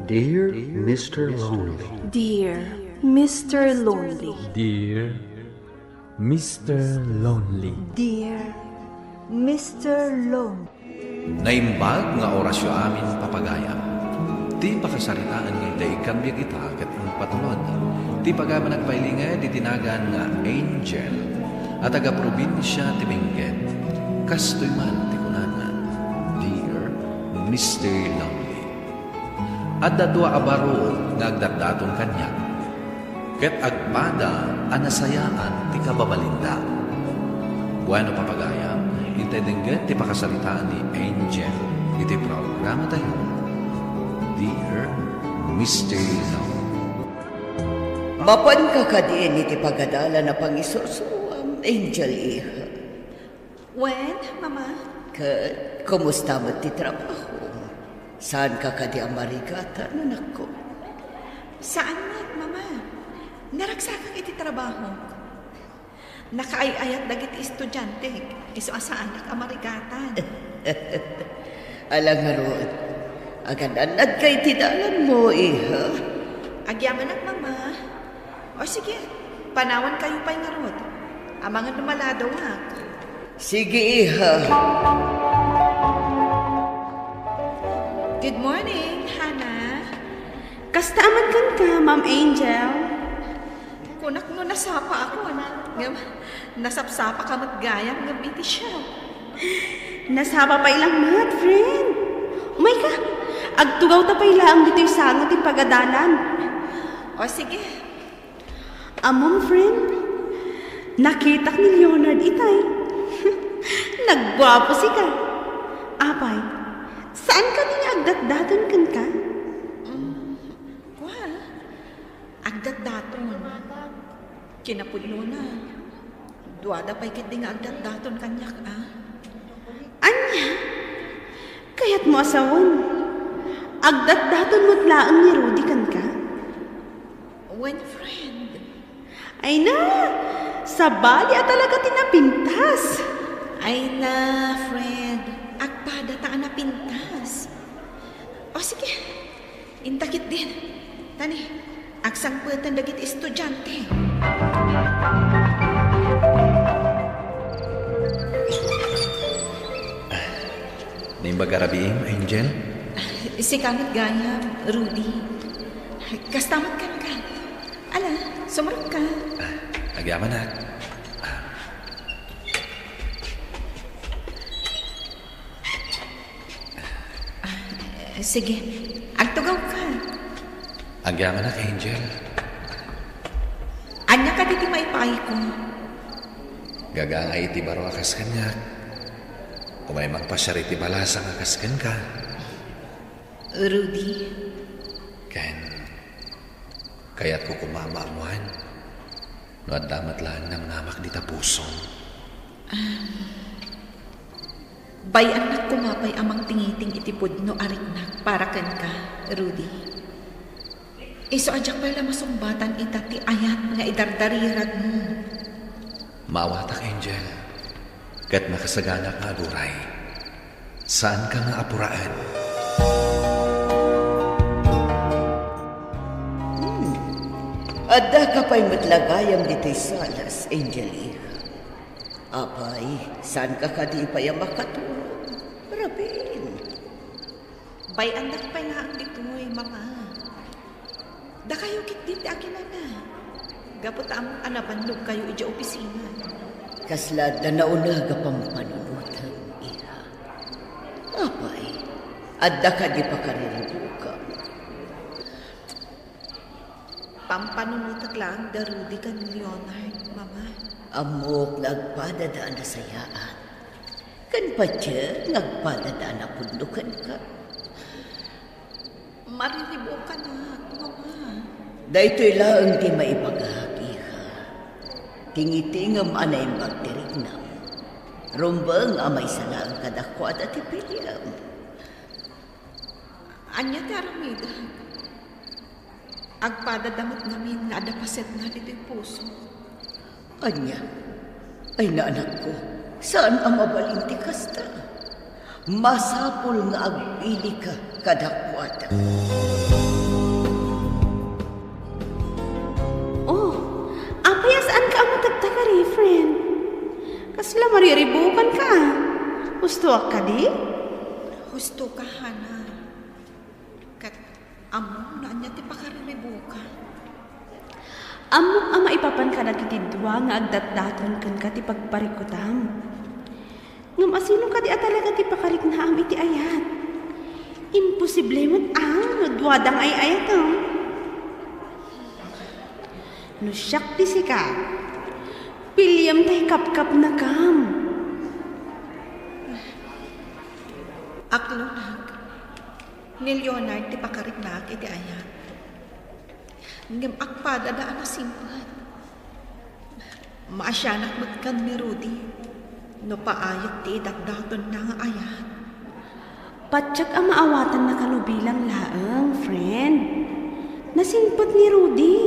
Dear Mr. Lonely. Dear Mr. Lonely. Dear Mr. Lonely. Dear Mr. Lonely. Naimbag nga orasyo amin papagayam. Ti pakasaritaan nga daikan biya kita kat ang patunod. Ti pagaman nagpailinga di tinagan nga angel at taga-probinsya ti Benguet. Kastoy man ti kunanan. Dear Mr. Lonely. At dadwa abaro nga agdatdaton kanya. Ket agpada anasayaan ti kababalinda. Bueno papagayam. Intendengget ti pakasalitaan ni Angel iti programa tayo. Dear Mr. Love. Mapan ka kadin iti pagadala na pangisusuam, Angel iha. When, Mama? Kumusta mo ti trabaho? Saan ka kadi amarigata, nanak ko? Saan na, Mama? Naragsakan iti trabaho. Nakaayayat dagit estudyante. Iso asaan nakamarigatan. Alang nga roon, agananad kay tidalan mo, iha. Agyaman at Mama. O sige, panawan kayo pa'y narod. Amangan lumalado nga. Sige, iha. Good morning, Hana. Kastaman kan ka, Ma'am Angel. Kunak no nasapa ako. Nasapsapa ka matgayang nabiti siya. Nasapa pa ilang mat, friend. Umay ka, agtugaw ta pa ilang dito'y sangot yung pagadalan. O sige. Among friend, nakita ni Leonard itay. Nagwapo si ka. Apay, saan ka niya agdat-daton kan ka? Well, agdat-daton. Kinapudlo na. Duwada pa'y kiti nga agdat-daton kanyak, ah. Anya, kaya't mo asawan. Agdat-daton mo't laang ni Rudy kan ka? When friend. Ay na, sa bali at talaga tinapintas. Ay na, friend. Agpada taan na pintas. O sige, intakit din. Tani, agsang puwetan dagit estudyante. Nimbagarabiim, Angel? Si kamit gaya, Rudy. Kastamat ka. Ala, sumarap ka. Agyaman na. Sige, agtugaw ka. Agyaman na, Angel. Anya ka diti maipay ko. Gagangay iti baro akas kanya. Umay magpasyari ti balasang akas ka. Rudy. Kaya't ko kumamaamuan. No at damat lang na mangamak di tapuso. Bayan na kumapay amang tingiting itipod no ariknak para kan ka, Rudy. Iso adyak pala masumbatan itati ayat nga idardarirad mo. Maawatak, Angel. Kat nakasaganak nga aduray. Saan ka nga apuraan? Adda ka pa'y matlagayam dito'y salas, Angel iha. Apay, saan ka kadi pa'y makatulong? Rabin. Bayan na pa laang dito'y, Mama. Da kayo kitit akin na. Gapot among anabanlog kayo ija opisina. Kaslad na nauna ka pang panunutan, iha. Apay, adda ka di pa kariribuka. Pampanunutak lang da Rudy ka ni Leonard, Mama. Amok nagpadadaan na sayaan. Kan pa siya nagpadadaan na pundukan ka. Mariribo ka na, Mama. Dahito'y laang di maipaghagiha. Tingitingam anay magdirignam. Rumbang amay salang kadakwad at ipiliam. Anya ti aramida. Agpadadamot namin nga adapaset na dito'y puso. Anya, ay naanak ko, saan ang mabalinti kasta? Masapul nga agbili ka kadakwada. Sila mariribukan ka. Gusto ka di? Husto ka, Hana. Kat amo na anya ti pakariribuka. Amo ama ipapan ka nagtitidwa nga agdat-daton kan ka ti pagparikutam. Ngam asino ka di talaga ti pakariknaam iti ayat. Imposible mo't nagduwadang ay ayatam. No siyak ti sika. Pilyam tay kap-kap na kam. Aklonag, ni Leonard ti pakariknak iti ayat. Ngam akpada da na simpat. Maasyanak matkan ni Rudy. No paayat ti dakdaton na nga ayat. Patsak ang maawatan na kanubilang laang, friend. Nasinpot ni Rudy.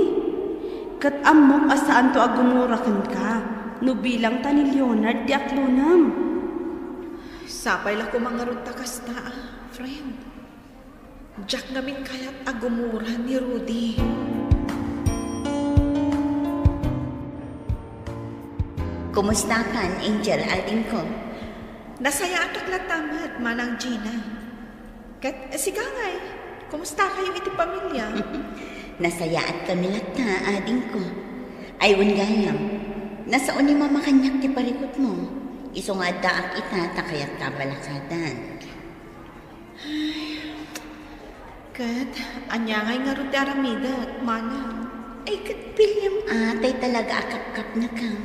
Kat amok asaan to agumurakan ka. No bilang ta ni Leonard di aklonam. Sapay la ko mga runtakas na, friend. Jack namin kaya't agumura ni Rudy. Kumusta kan, Angel, ating ko? Nasaya atak latamat, manang Gina. Kat, sigangay, kumusta kayo iti pamilya? Nasaya at kami lata, ading ko. Aywan gayam. Nasaon ni mama kanyak ti parikot mo. Iso nga daak itata kaya't kabalakadan. Kat, anyangay nga rin aramida at manang. Ay, kat William, atay talaga akap-kap na kam.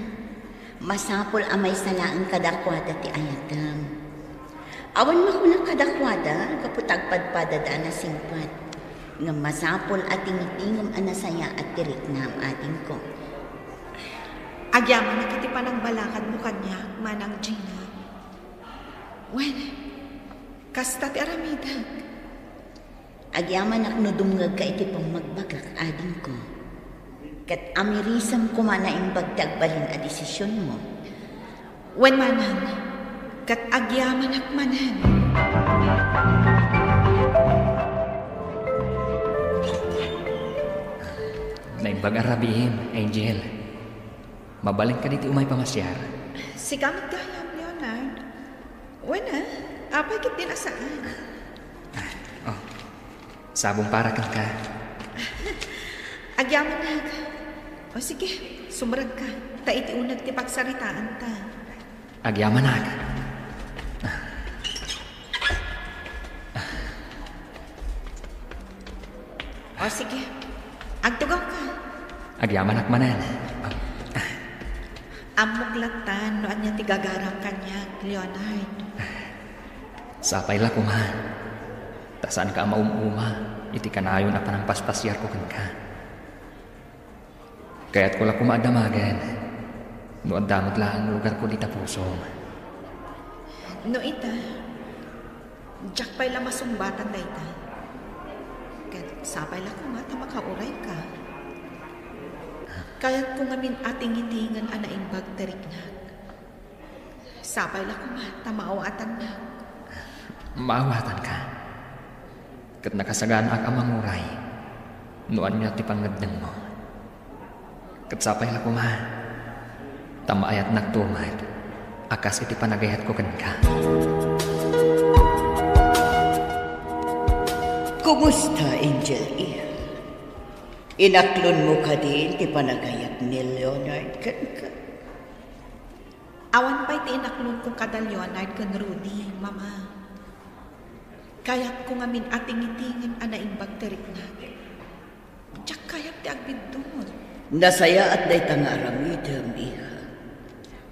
Masapol amay salaan kadakwada ti ayatam. Awan makulang kadakwada, kaputagpadpada daan na singpat. Nga masapol at tingitingom anasaya at tiriknam ating ko. Agyaman na kiti pa ng balakad mo kanya, manang Gina. Wen, kasta ti aramidag. Agyaman ak no dumngag ka iti pang magbagak ading ko. Kat amirisam ko man na imbagdagbalin a desisyon mo. Wen manan, kat agyaman ak manan. Naimbag arabihin, Angel. Mabaling ka dito umay pamasyar. Si kamit gayam, Leonard. Wen apay kit din asaan. Oh, sabong para kang ka. Agyaman na. O sige, sumrag ka. Ta iti unag ti pagsaritaan ta. Agyaman na ka. O sige, agtugaw ka. Agyaman ak manan. Amok latan no anya ti gagarang kanya, Leonard. Sapay la kuman. Tasaan ka maumuma. Iti kanayon na panang paspasyar ko kan ka. Kaya't ko la kumaadamagan. No adamot lang ang lugar ko di tapusom. No ita, Jack pa'y la masumbatan na ita. Kaya't sapay la kumata makauray ka. Kaya't kung amin ating itingan anaimbag tariknak. Sapay la kumata maawatan na. Maawatan ka. Kat nakasagaan ak amang uray. Noan niya ti pangadnang mo. Kat sapay la kumahan. Tamaayat nagtumad. Akas iti panagayat ko kan ka. Kumusta, Angel? Inaklon mo ka din ti panagayat ni Leonard kan ka. Awan pa'y ti inaklon kong kada Leonard kan Rudy, mama. Kaya't kung amin ating itingin anaimbag tariknak. Jack kaya't ti agbidun. Nasaya at day tanga aramidam, iha.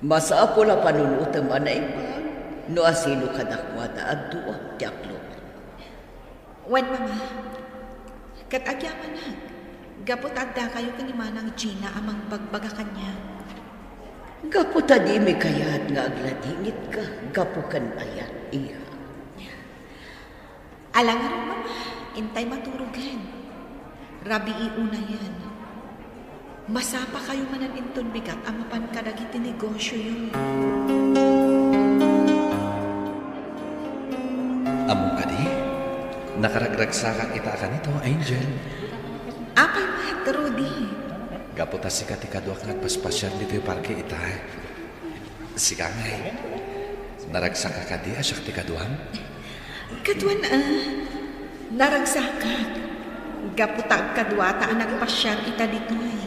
Masapol a panunutam anaimbag. No asino kadakwada at duwa ti aklon. Wen, mama. Kat agyaman na. Gapot adda kayo kanimanang Gina amang bagbaga kanya. Gaputa di may kayat nga agladingit ka. Gapukan ayat, iha. Alangan rin, mama. Intay maturugan. Rabi iuna yan. Masapa kayo manan inton bigat amapan kadagiti negosyo yun. Amo ka di? Nakaragragsakan ita ka nito, Angel. Apay mat, Rudy. Gaputa si katikadwa kang paspasyal dito yung parke ita. Sige ngay. Naragsak ka di asyak ti kaduam? Kadwan naragsakag. Gaputag kadwata ang nagpasyar ita ditoy.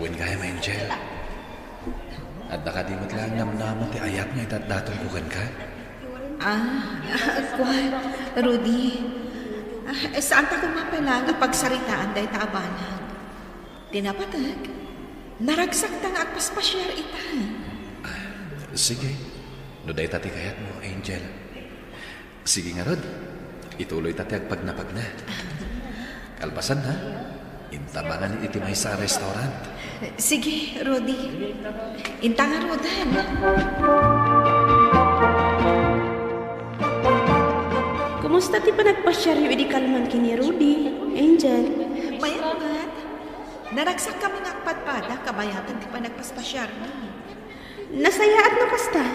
Huwin kaya ma, Angel. At nakadimot lang namnamo ti ayat nga itat datong kukan ka? Rudy. Saan ta kumapala nga pagsaritaan dahi ta abanag? Tinapatag. Naragsak ta nga at paspasyar ita. Sige. No dahi tati kayat mo, Angel. Sige nga, Rod. Ituloy tati agpag na. Kalpasan ha. Intabangan iti may sa restaurant. Sige, Rudy. Inta nga, Rodan. Kumusta ti pa nagpasyar yung idi kalman kini Rudy, Angel? Mayaman. Naragsak ka mga agpadpada, kabayatan ti pa nagpaspasyar ni. Nasaya at nakasta.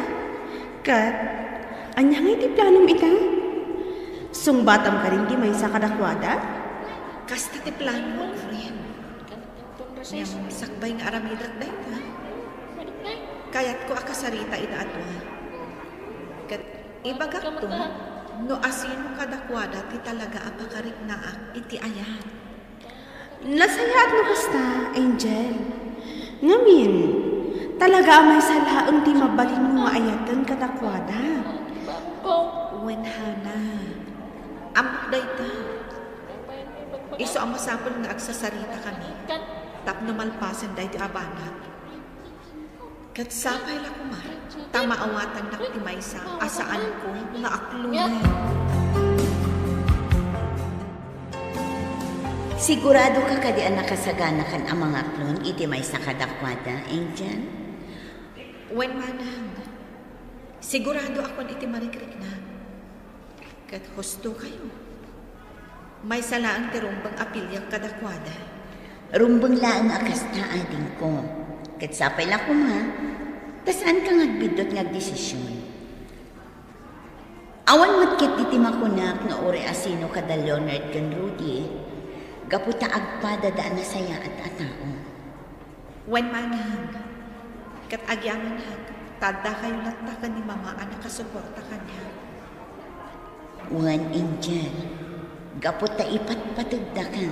Kat, anya nga iti planom ita? Sungbatam ka rin di may sa kadakwada? Kasta ti plano mo, friend. Yang sakbay nga aramidat na ita. Kayat ko akasarita ita atwa. Kat ibagak to, no asino kadakwada ti talaga apakarik na iti ayan. Nasaya at nakasta, Angel. Ngamin, talaga may salaang ti mabalin mo maayatan kadakwada. Wenhana, amok da ita. Iso ang masapol nga agsasarita kami. Tapno malpasan da iti abanag. Kat sapay la kumar, tamaawatan na ti maysa, asaan ko nga aklunan. Sigurado ka kadian nakasagana kan ang mga klon iti may sa kadakwada, Angel? Wen manang, sigurado ako iti marikrik na. Kat husto kayo. May salaang tirumbang apilyak kadakwada. Rumbang laang akasta ading ko. Kat sapay la kuma, tasaan ka ngagbidot ngagdesisyon. Awan matkit iti makunak nga uri asino kada Leonard kan Rudy, gaputa agpadadaan na saya at atao. Wen manang, kat agyaman tada kayo latakan ni mama anak kasuporta kanya. Wan Angel, gaputa ipatpatagda ka.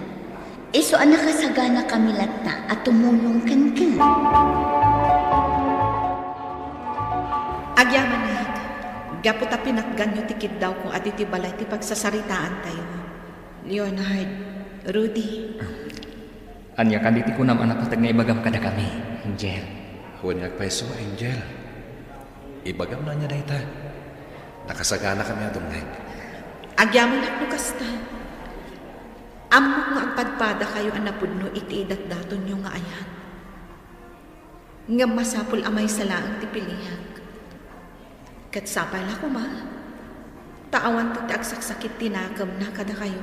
Iso anak kasagana kami lata at tumulong kan ka. Agyaman gaputa pinatgan nyo tikid daw kung at itibalay ti pagsasaritaan tayo. Leonard, Rudy. Anya ka diti kunam anak patag na ibagam kada kami, Angel. Huwin ngagpaiso, Angel. Ibagam na niya na ita. Nakasagana kami adungay. Agyaman no kasta. Amok nga ang padpada kayo anapudno iti idat daton nyo nga ayan. Nga masapul amay salaang ti pilihag. Kat sapay la ko ma. Taawan ti agsaksakit tinagam na kada kayo.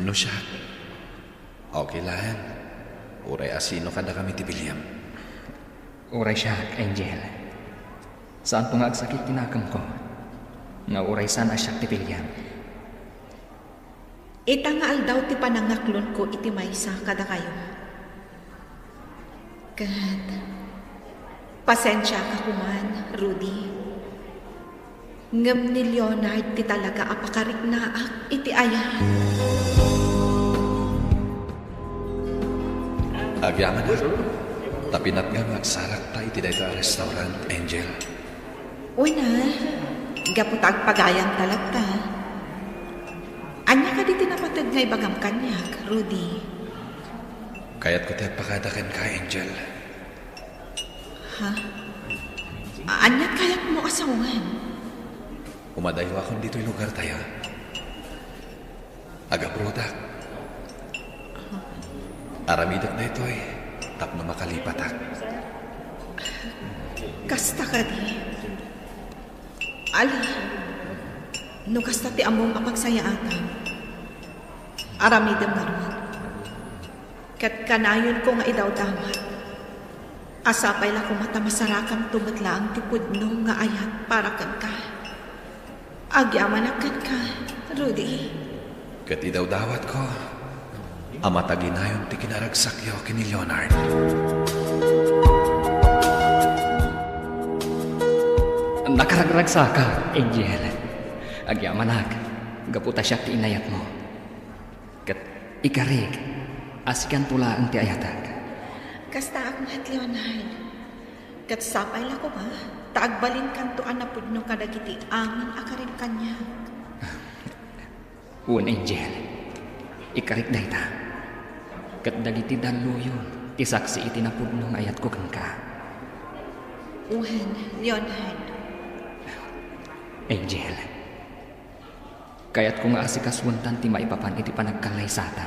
No siya. Okay lang. Uray asino kada kami ti William. Uray siya, Angel. Saan po nga agsakit tinakam ko? Nga uray sana siya ti William. Ita nga aldaw ti panangaklon ko iti maysa kada kayo. Kat, pasensya ka kuman, Rudy. Ngam ni Leonard ti talaga apakarik na iti ayan. Agyaman na. Tapinat nga magsarak ta iti dayto a restaurant, Angel. Una, gaputag pagayang talagta. Anya ka di tinapatag nga ibagam kanyak, Rudy. Kaya't ko tayo pakadakan ka, Angel. Ha? Anya kaya't mo asawan? Umadayo akong dito'y lugar tayo. Aga-product. Aramidak na ito'y tapno makalipatak. Kasta ka di. Ali, no kasta ti among apagsayaatan. Aramidem nga ron. Kat kanayon ko nga idaw-dawat. Asapay la ko mata masarakam tumatlaang tipudno nga ayat para kan ka. Agyaman akan ka, Rudy. Kat idaw-dawat ko. Amataginayon ti kinaragsakyo kini Leonard. Nakaragragsa ka, Angel. Agyamanag, gaputa siya ti inayat mo. Kat ikarig, asikan tula ang ti ayatag. Kasta ak mat, Leonard. Kat sapay la ko ba? Taagbalin kantuan na pudno kadagiti amin akarin kanya. Un Angel, ikarig dayta. Kat dagiti daluyon, ti saksi iti na pudno nga ayat ko kang ka. Uhen, Leonard. Angel, kaya't kung asikaswuntan ti maipapan iti panagkalay sata.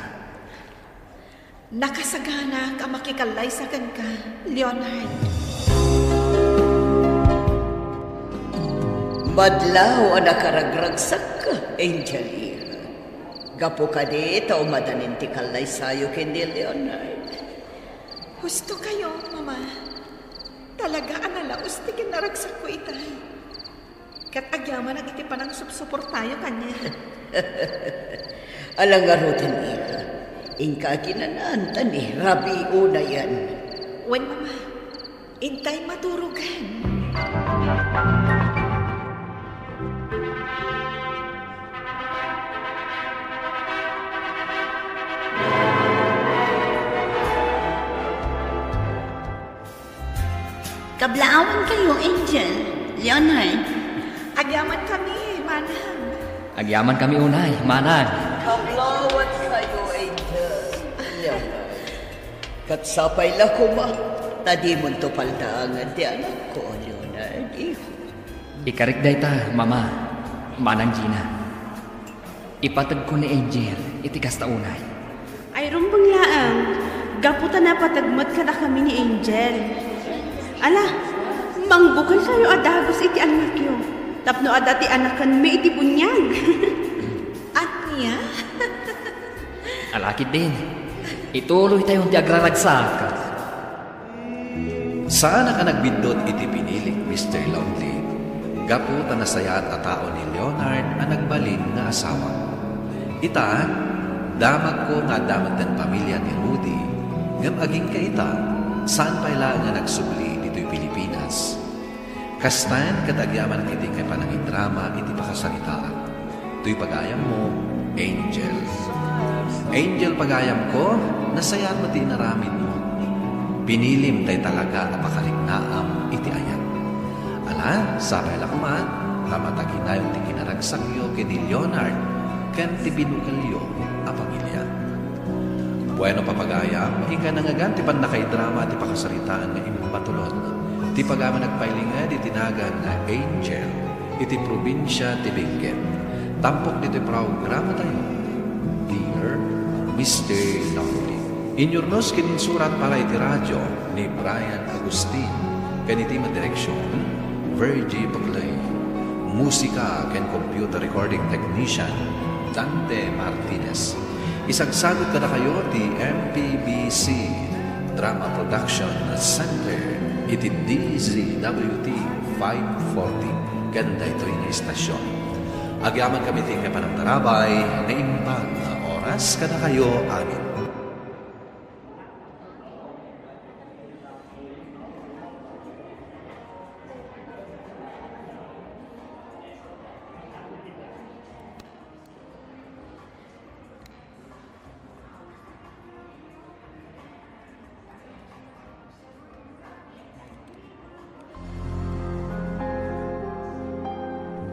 Nakasagana ka makikalay sa kan ka, Leonard. Madlaw ang nakaragragsak ka, Angelia. Gapo ka di, tao madanin ti kalay sayo kindi Leonard. Husto kayo, Mama. Talaga ang nalaos ti kinaragsak ko itay. Kat agyaman ang iti panang supsupor tayo kanya. Alang nga rutin iya. Ingka kinananta ni Rabi una yan. Wen, Mama. Intay maturugan. Kablaawan kayo, Angel. Leonard. Agyaman kami, Manang. Agyaman kami unay, manag. Kablaawan kayo, Angel. Leonard. Katsapay la ko ba? Tadi mo to paldaangan ti anak ko, Leonard. Ikarig dayta, Mama, manang Gina. Ipatag ko ni Angel, iti kasta unay. Ay rumbang laang, gaputa na patagmat ka na kami ni Angel. Ala, mangbukal kayo adagos iti anak yo. Tapno adati anakan may iti bunyag. At niya? Alakit din. Ituloy tayong ti agraragsak. Saan ka nagbindot iti pinilik, Mr. Lonely? Gapu tanasayat a tao ni Leonard ang nagbalin nga asawa. Ita, damag ko nga damag ng pamilya ni Rudy, ngam aging ka ita, saan pa ila nga nagsubli dito'y Pilipinas. Kastan katagyaman kiti kay panangin drama iti pakasaritaan. Ito'y pagayam mo, Angel. Angel pagayam ko, nasayat mo ti naramid mo. Pinilim tay talaga apakalignaam iti ayat. Ala, sabay la kuman, tamataginayon ti kinaragsakyo kini Leonard, ken ti binukalyo a pamilya. Bueno papagayam, ika nangagan ti pan nakaidrama ti pakasaritaan nga impatulod. Ti pagama nagpailinga di tinagan nga Angel, iti probinsya ti Benguet. Tampok dito'y programa tayo. Dear Mr. Lonely. Inyornos kininsurat para iti radyo ni Brian Agustin. Kaniti madireksyon, Virgie Bagley. Musika ken computer recording technician, Dante Martinez. Isagsagot ka na kayo ti MPBC Drama Production Center iti DZWT 540. Ganda ito yung istasyon. Agyaman kami tingin pa ng tarabay na imbang na oras ka na kayo amin.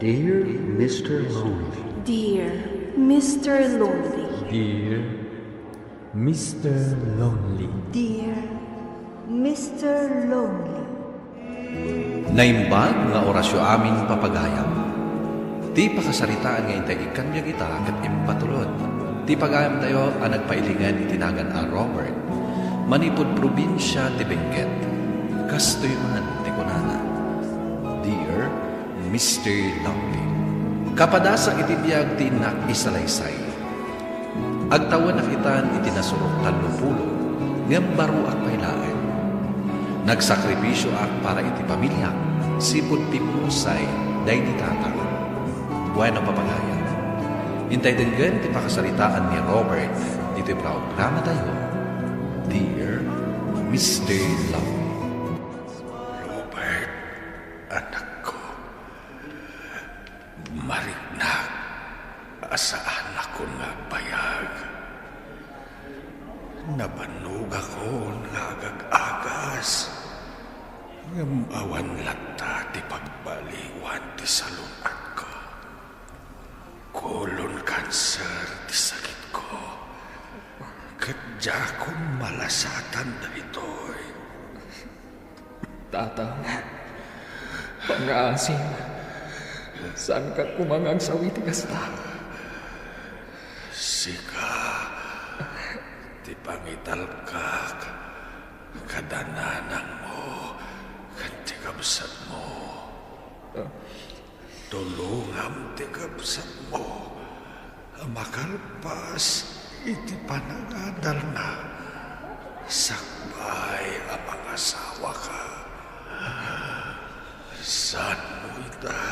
Dear Mr. Lonely, Dear Mr. Lonely. Dear Mr. Lonely. Dear Mr. Lonely. Naimbag nga orasyo amin papagayam. Ti pakasaritaan nga intay ikanyag ita kat impatulod. Ti pagayam tayo ang nagpailingan itinagan a Robert. Manipod probinsya ti Benguet. Kastoy man ti kunana. Dear Mr. Lonely. Kapadasa itibiyag ti inak isalaysay. Agtawan nakitan itinasurok talupulo. Ngam baro ak pailaan. Nagsakripisyo ak para iti pamilya. Sipod pimusay day di tatang. Bueno papagaya. Intay denggan ti pakasaritaan ni Robert iti programa tayo, Dear Mr. Lonely. Robert, anak ko, marignak, asaan ako nga bayag. Nabanug ako nga agag-agas. Awan lata ti pagbaliwan ti salunat ko. Colon cancer ti sakit ko. Kadya kong malasatan na ito'y. Tatang, pang-aasin, saan ka kumangang sawi ti kasta? Sika, ti pangital ka, kadananang mo, kanti kabsat mo. Tulungam ti kabsat mo, makalpas iti panangadal na, sakbay ang mga asawa ka. Saan mo ita,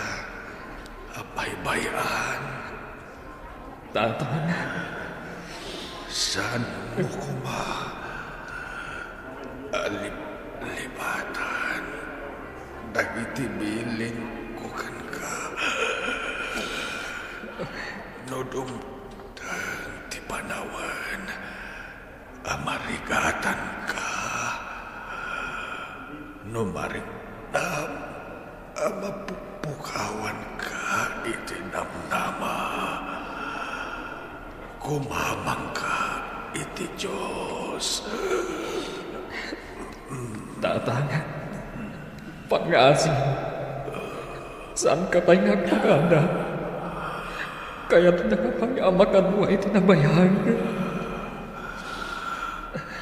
apaybayan? Tatang, Saan mo kuma alip-lipatan? Dagitibilin ko kan ka. Nudumtang ti panawan, amarigatan ka. Numarigdam, amapupukawan ka iti namnama. Kumamang ka iti Diyos. tatang, pang-aasin, saan ka tayo nagkakanda? Kaya't nakapang-amakan mo ay tinabayag.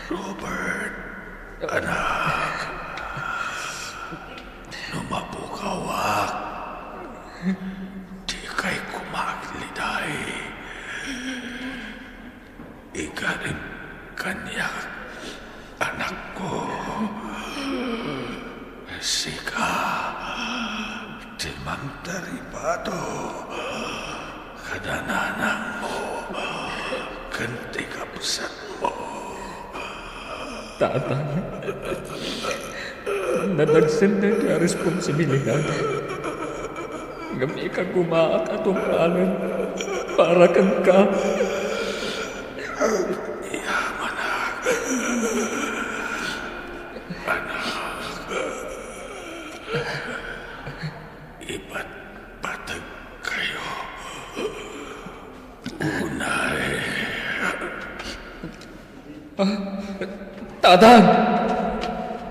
Robert, anak, numapukawak, di kay kumagliday. Igarin kanya, anak ko. Sika, timang taripado, kadananang mo, kanti kapsat mo. Tatang, nadagsan na niya responsibilidad. Ngami ka gumaak atong palan para kang ka. Yaman anak, iba't patag kayo. Unay, Tatang!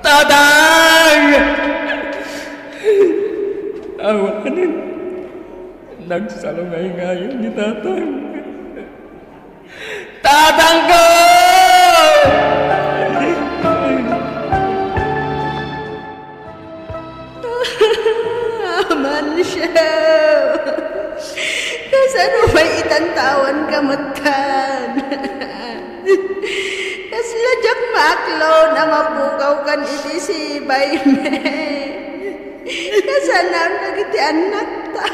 Tatang! Awanin. Nagsalungay ngayon ni Tatang. Tatang ko! Aman siya. Kasano may itantawan kamatan? Kasladyak maklaw na mapukaw kan iti si Bayme. Kasanam nagiti anak ta.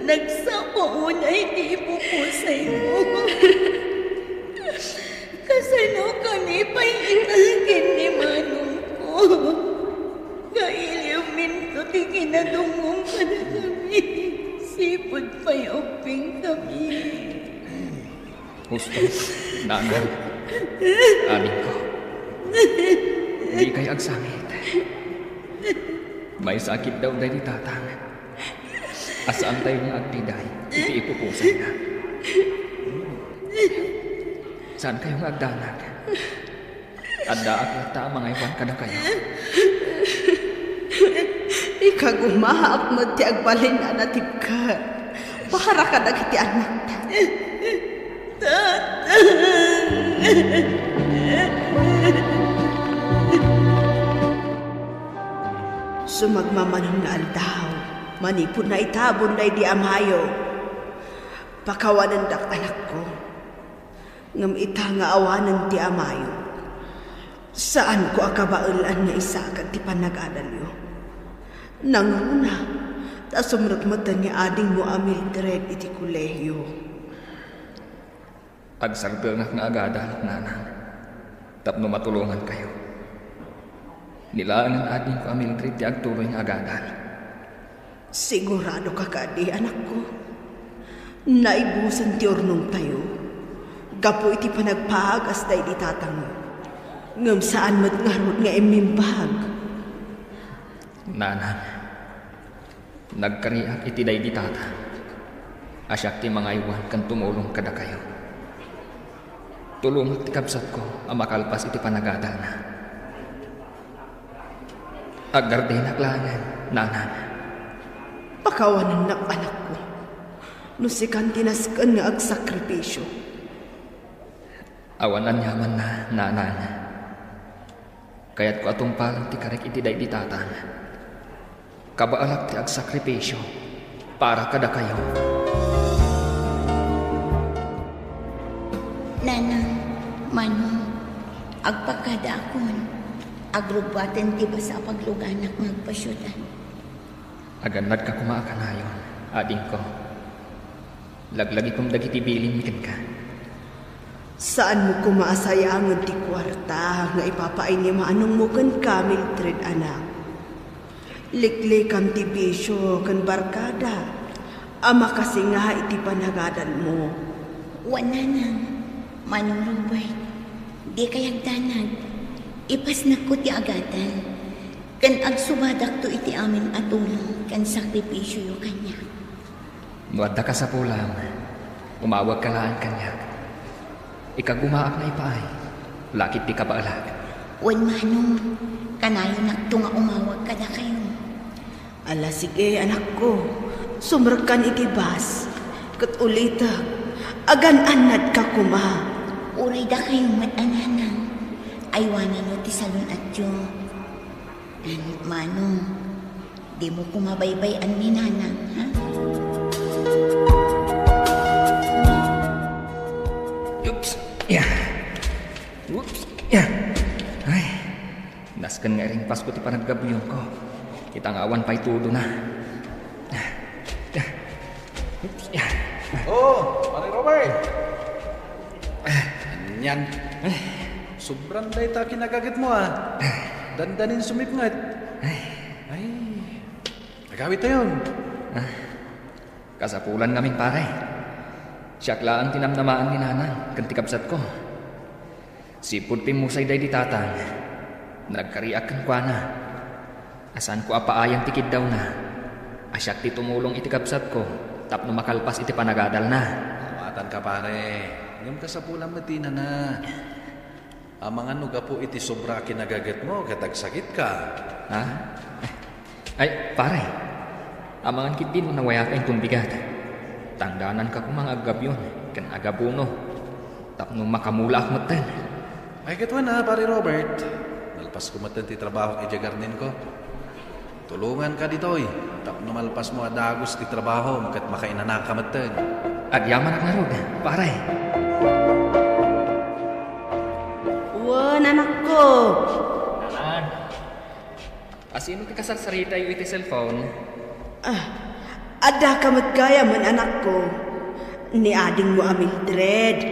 Nagsako na hindi ipupusay mo. Kasano kami pa'y inagin ni Manong ko. Kailiw minto ti kinadungong ka na kami. Sipod pa'y oping kami. Gusto, nanay, aning ko. Di kay agsangit. May sakit daw dahil ni Tatang. Asaan tayo niya agdiday, iti ipupusan na. Saan kayong agdanag? Anda ako ta mga iwan ka na kayo. Ikagumaak mo ti agbalin na natip ka. Para ka nagiti anak ta. Sumagmamanon nga aldaw, manipod na itabon na di amayo. Pakawanan dak anak ko, ngam ita nga awanan ti amayo. Saan ko akabailan nga isakat ti panag-adalyo? Nanguna, ta sumrot mo ni ading mo Mildred iti kolehyo. Agsardengak nga agadal, nanang. Tapno matulungan kayo. Nilaan ang ading ko Mildred ti agtuloy nga agadal. Sigurado ka kadi, anak ko. Naibusan ti ornong tayo. Gapo iti panagpahagas day di tatang. Ngam saan mo't ngarot nga imimbag. Nanang, nagkariak iti day di tata. Asyak ti mga iwan kan tumulong kada kayo. Tulungan ti kabsat ko ang makalpas iti panagadal na. Agardin aklangan, nanang. Pakawanan na anak ko. Nusikan tinaskan nga agsakripisyo. Awanan yaman na, nanang. Kaya't ko atong palang ti karek iti day di tatang. Kabaalak ti agsakripisyo para kada kayo. Nanang, manong, agpakada akon. Agrubatan ti ba sa pagluganak magpasyutan. Aganad ka kumaakanayon, ading ko. Laglagi kong dagiti bilin mikin ka. Saan mo kumaasayangan ti kwarta nga ipapain ni maanong mo kan Mildred, anak? Liklikam ti bisyo kan barkada. Ama kasi nga iti panagadan mo. Wananang, manong Robert, di kayagdanag. Ipas na ko ti agadan. Kan agsubadak to iti amin atulong kan sakripisyo yo kanya. Nuadda ka sa pulang, umawag ka laan kanya. Ikagumaak na ipaay, lakit di ka baalag. Wan manong, kanayo nakto nga umawag ka na kayo. Ala sige, anak ko. Sumrakan iti bas. Kat ulita, agan-anad ka kuma. Uray da kayong matananang. Aywanan nyo ti salon at yung. Manong, di mo kumabaybayan ni nanang, ha? Oops, yeah. Oops, yeah. Ay, naskan nga rin Pasko ti panaggabuyon ko. Kitang awan pa'y tudo na. Oops, yeah. Oh, Pare Robert! Yan. Sobrang day ta kinagagat mo Dandanin sumipngat. Ay, nagawit na yun. Kasapulan namin pare. Siyak lang tinamnamaan ni nanang kan tikabsat ko. Sipod pimusay day di tatang. Nagkariak kan kwa na. Asan ko apaayang tikid daw na. Asyak ti tumulong iti kabsat ko. Tapno makalpas iti panagadal na. Matan ka pare. Ngam kasapulan matina na. Amangan no po iti sobra kinagagat mo, katagsakit ka. Ha? Ay, pare. Amangan kit din mo nawaya ka yung bigat. Tangdanan ka kung mga agabyon, kan agabuno. Tapno makamula mo tan. Ay, katwan pare Robert. Nalpas ko matan ti trabaho kay Jagarnin ko. Tulungan ka ditoy. Tapno malpas mo adagos ti trabaho, kat makainanaka matan. Agyaman ak narod, pare. Wan, anak ko. Nanan. Asino ti kasarsarita yu iti cellphone? Adda ka matgaya man, anak ko. Ni ading mo Mildred.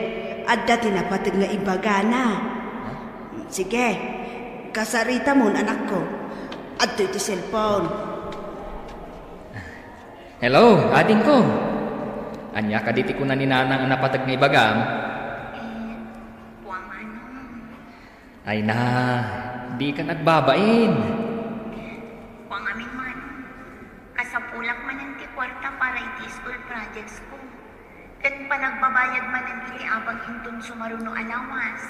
Adda tinapatag nga ibagana. Sige, kasarita mo, anak ko. Adto iti cellphone. Hello, ading ko. Anya kaditi ko na ni nanang ang napatag nga ibagam. Ay na, di ka nagbabain. Kung amin man, kasapulak man ang kwarta para iti school projects ko. Kan pa nagbabayad man ang iliabang intun sumaruno alawas.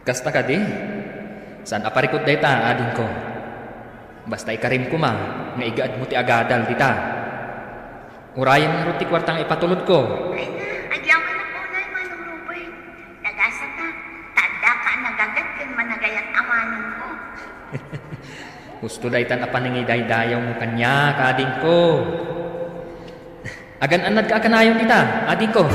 Kasta ka di? Saan aparikot day ta, ading ko? Basta ikarim ko ma, nga igaad mo ti agadal dita. Urayan nga ti kwartang ipatulod ko. Ay na, agyaman na po na, Manong Robert. Nagasa ta, tanda ka nagagat kan managayat amanan ko. Gusto day tan apaningiday-dayaw mo kanya, kading ko. Agan-anad ka akanayon dita, ading ko.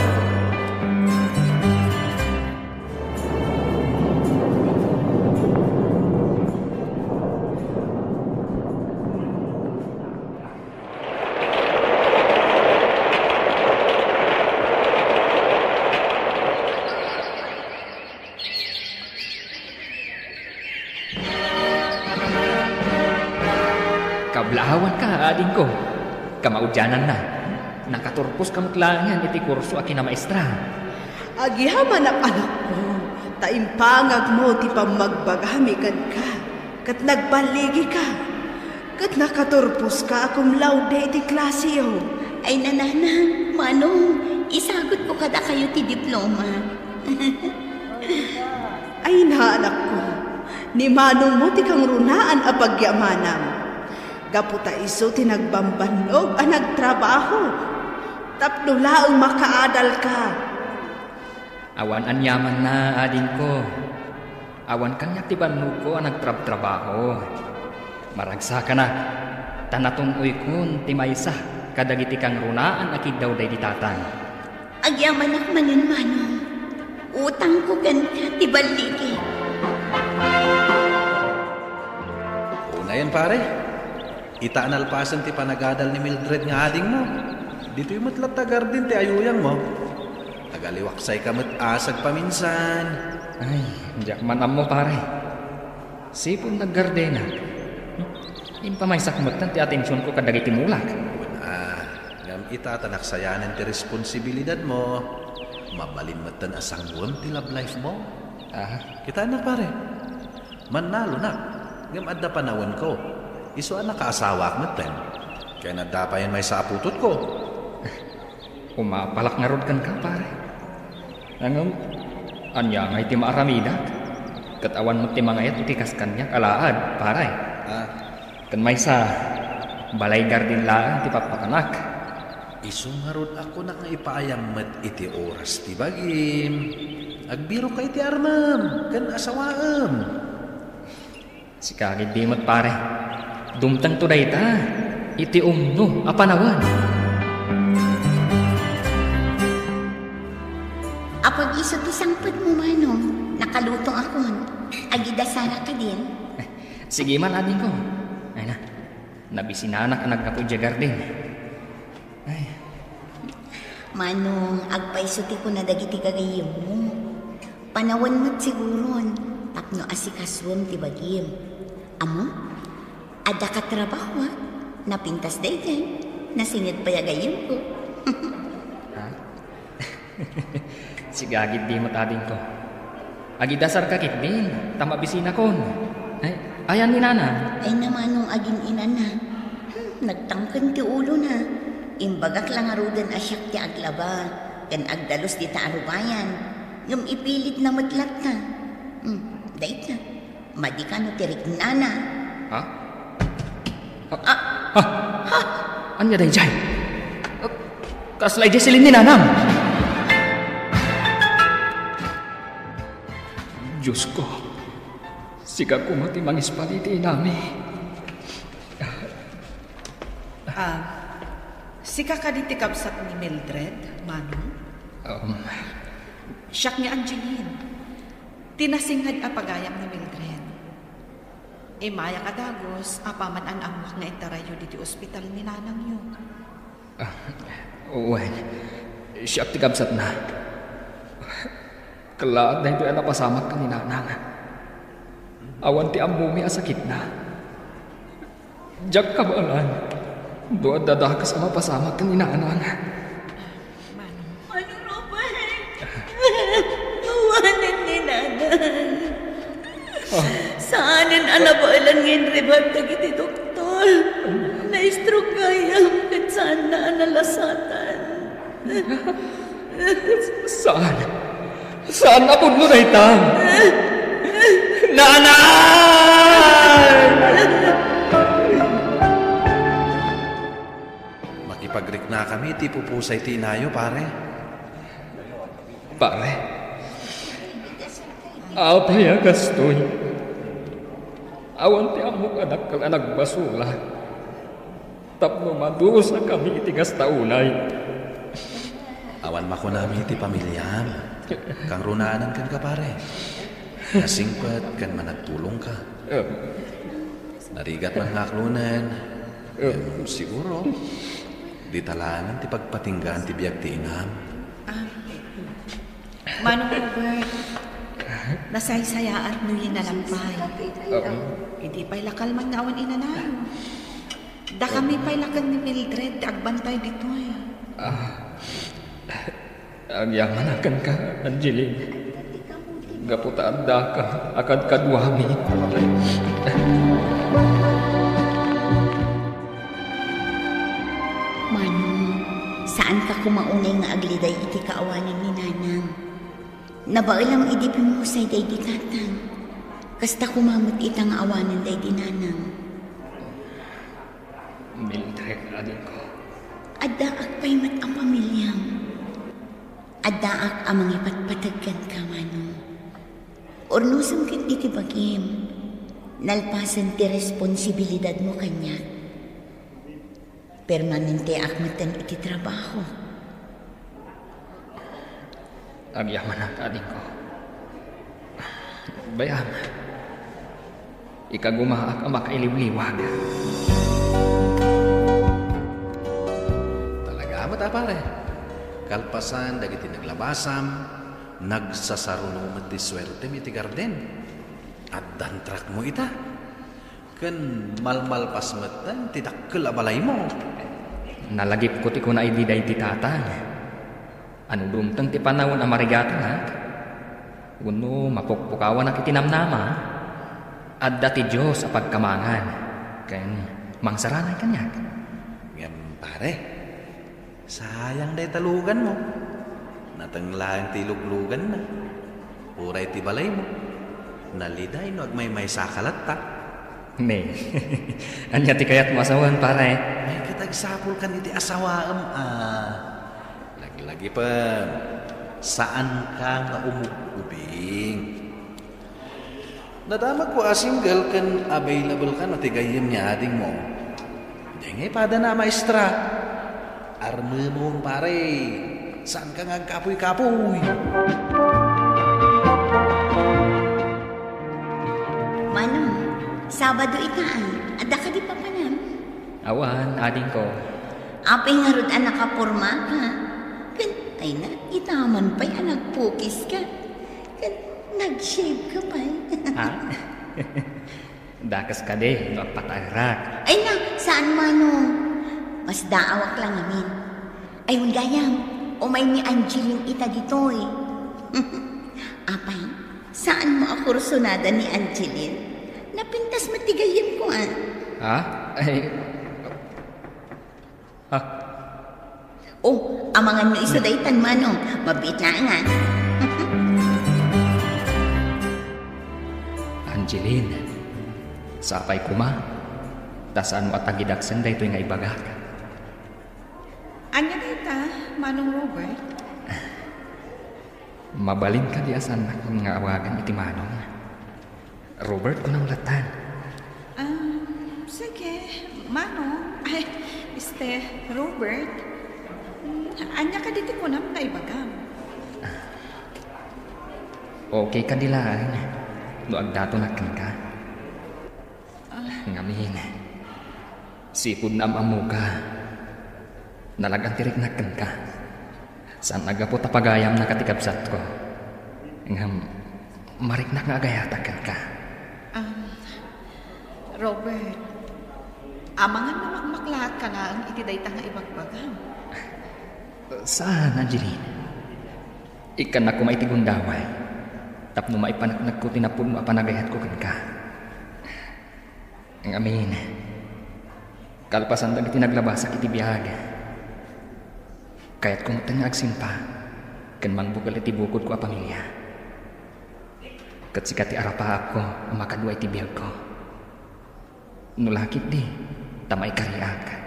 Kablaawan ka, ading ko. Kamaudyanan na. Nakaturpos kamutlangan iti kurso akin na maestra. Agihaman ang anak ko, taimpangag mo ti pamagbagami kan ka, kat nagbaligi ka, kat nakaturpos ka akong laude iti klasiyo. Ay nananang, manong, isagot ko kada kayo ti diploma. Ay na anak ko, ni manong mo ti kang runaan a pagyamanam. Gaputa iso ti nagbambanog a nagtrabaho. Tapno laang makaadal ka. Awan anyaman na, ading ko. Awan kanya ti bannog ko ang nagtrabaho. Maragsa ka na. Tanatong uykon ti maysa. Kadagiti kang runaan akid daw day ditatan. Agyaman ak manin manong. Utang ko gan ka ti baligi. Una yan pare. Ita analpasan ti panagadal ni Mildred nga ading mo. Dito yung matlat din ti ayuyang mo. Tagaliwaksay ka asag paminsan. Ay, diyak manam mo pare. Sipon naggardena. Impamaysak mo't ti atensyon ko kadagiti mulak. Ngam ita tanaksayanan ti responsibilidad mo. Mabalin mo't tan asangwam ti love life mo. Kita na pare. Manalo na. Ngam adda panawan ko. Iso ang nakaasawa mo't ten. Kaya nadapayan may saaputot ko. Umapalak nga rod kan ka, pare. Angam, anya nga iti maaramidak. Katawan mo ti mga iti kanya kalaad, pare. Kan may sa balay gardin lang ti papakanak. Iso nga rod ako na nga ipaayam mat iti oras ti bagim. Agbiro ka iti armam, kan asawaam. Si kagid di mo't pare. Dumtang to day ta. Iti umno, apanawan. Apag iso ti sangpot mo manong, nakalutong akon. Agidasara ka din. Sige man, ading ko. Ay na, nabisinanak ang nagkapudya garden. Ay. Manong, agpaiso ti ko na dagiti kagayim mo. Panawan mo't siguron, tapno asikaswam ti bagim. Amo, ada ka trabaho, napintas day kan, nasingit payagayim ko. Sigagid di mo't ading ko. Agidasar ka kit din, tamabisina kon. Ay, ayan ni nana. Ay namanong agin ina na. Nagtangkan ti ulo na. Imbagak lang arudan asyak ti aglaba. Kan agdalos di ta arubayan. Ngam ipilit na matlat ka. Dait na. Madi ka no tirik nana. Ha? Anya day jay? Kaslay di silin ni nanam. Diyos ko, siga ko mati mangispaliti nami. Sika ka di tikabsat ni Mildred, Manong? Siyak ni Angeline. Tinasingad apagayam ni Mildred. Maya kadagos, apaman an amwak nga intarayo di ospital ni nanang yun. Well, siyak tikabsat na. Kalaat na ito ay napasamak ka ni nanang. Awan ti ambumi asakit na. Diyak ka balan. Doon dadakas ang mapasamak ka ni nanang. Ano Robert? Awanin ni nanang. Saanin anabalan ngayon rebab dagiti doktor. Na-stroke kayam kat saan na analasatan. Saan? Saan na puno na itang? Nanay! Makipagrik na kami, ti pupusay ti inayo, pare. Pare, apay agastoy. Awan ti amok anak kala nagbasula. Tapno madusa kami itigas taunay. Awan makunami ti pamilyam. Kang runaanan kan ka pare. Nasingpat kan managtulong ka. Narigat man ngaklunan. Siguro, di talanan ti pagpatinggaan ti biag ti inam. Manong Robert, nasaysayaan mo yung nalampay. Hindi pa'y lakal man nga awan inanayo. Da kami pailakan ni Mildred, ti agbantay dito eh. Agyamanakan ka, Angeline. Gaputaan da ka, akad kadwami. Manong, saan ka kumaunay nga agliday iti kaawanan ni Nanang? Nabailang idipin mo say day di tatang. Kasta kumamot itang awanan day di Nanang. Mildred, adin ko. Adaak pa'y mat ang pamilyam. Adaak amang ipatpatagkan ka, Manong. Ornusam kit iti bagim. Nalpasan ti responsibilidad mo kanya. Permanente akmatan iti trabaho. Agyamanak, adin ko. Bayam. Ikagumaak ang makailiw-liwag. Mata pare, kalpasan dagiti naglabasam, nagsasaruno ti swerte mi ti garden. At dantrak mo ita. Ken malmalpas metan ti dakkel abalay mo. Nalagip ko ti kuna ididay ti tatang. Ano dumtang ti panawon a marigato na? Uno mapukpukawan na kitinamnama. Adda ti Diyos a pagkamangan. Ken mangsaranay kanyak. Ngem pare, sayang day talugan mo. Natanglaang ti luglugan na. Uray ti balay mo. Naliday no ag may sakalat ta. Ne. Anya ti kayat mo asawan pare. May katagsapol kan iti asawaam Lagi pa. Saan ka nga umubing? Nadamag ko single kan available ka no ti gayem niya ading mo. Dengay pada na maestra. Arme mo pare, saan ka nga kapoy-kapoy? Manong, Sabado itaan, adda ka di pa panam. Awan, ading ko. Apay nga rod ang nakapurma ka. Kan, ay na, itaman pa'y nagpukis ka. Kan, nag-shave ka pa'y. Ha? Dakas ka di, magpatarak. Ay na, saan Manong? Mas daawak lang amin. Ay, gayam, umay ni Angeline ita ditoy. Apay, saan mo ako rusunada ni Angeline? Napintas matigayim ko Ha? Ay... Ha? Oh, amangan mo isa daytan Manong, mabit na nga. Angeline, sapay kuma, tasaan mo at agidaksan da ito'y nga ibagak. Anya dita, Manong Robert? Mabalin ka di asan na kung nga awagan iti Manong. Robert ko nang latan. Sige, Manong. Ay, Robert. Anya ka dito ko naman na ibagam. Okay ka dilaan. No agdato na ka. Ngamin. Sipod na amamu ka. Nalagang tirik na ka. Saan nagapo tapagayam na katikabsat ko. Ngam, marik na nga agayatakan ka. Robert, amangan na magmaklahat ka na ang itidayta nga ibagbagam. Saan, Angeline? Ikan na kumay tigundaway. Tapno maipanaknag ko tinapon mo apanagayat ko kan ka. Ang amin. Kalpasan dagi tinaglabasak iti biyag. Kaya't kung tanga agsimpa, kan mangbugal iti bukod ko a pamilya. Kat sikat ti arapa ako ang makadwa iti biyag ko. Nulakit di, tamay kariag.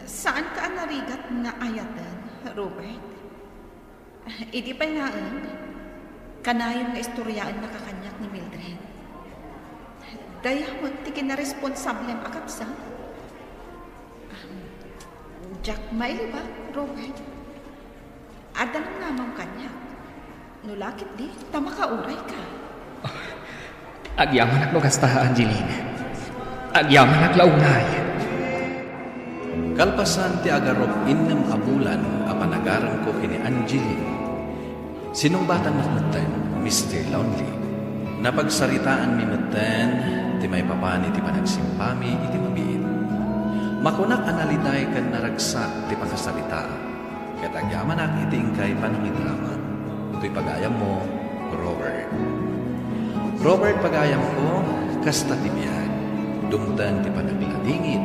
Saan ka narigat nga ayatan, Robert? Idi pa naan, kanayon nga istoryaan na kakanyak ni Mildred. Daya magtikin na responsable ang akapsa. Jack Miley ba, Robert? Adan namang kanyak. Nulakit di, tama ka uray ka. Agyaman ak kasta, Angeline. Agyaman ak launay. Kalpasan ti agarop innem abulan apanagaran ko kini Angeline. Sinumbatan na metten, Mr. Lonely. Napagsaritaan mi metten, ti may mapan iti panagsimpami iti mabiit. Makunak analiday kan naragsak ti pakasalita. Katagyaman ak iti ingkay panangidraman. Ito'y pagayam mo, Robert. Robert, pagayam ko, kasta ti biyag. Dumtan ti panagladingit.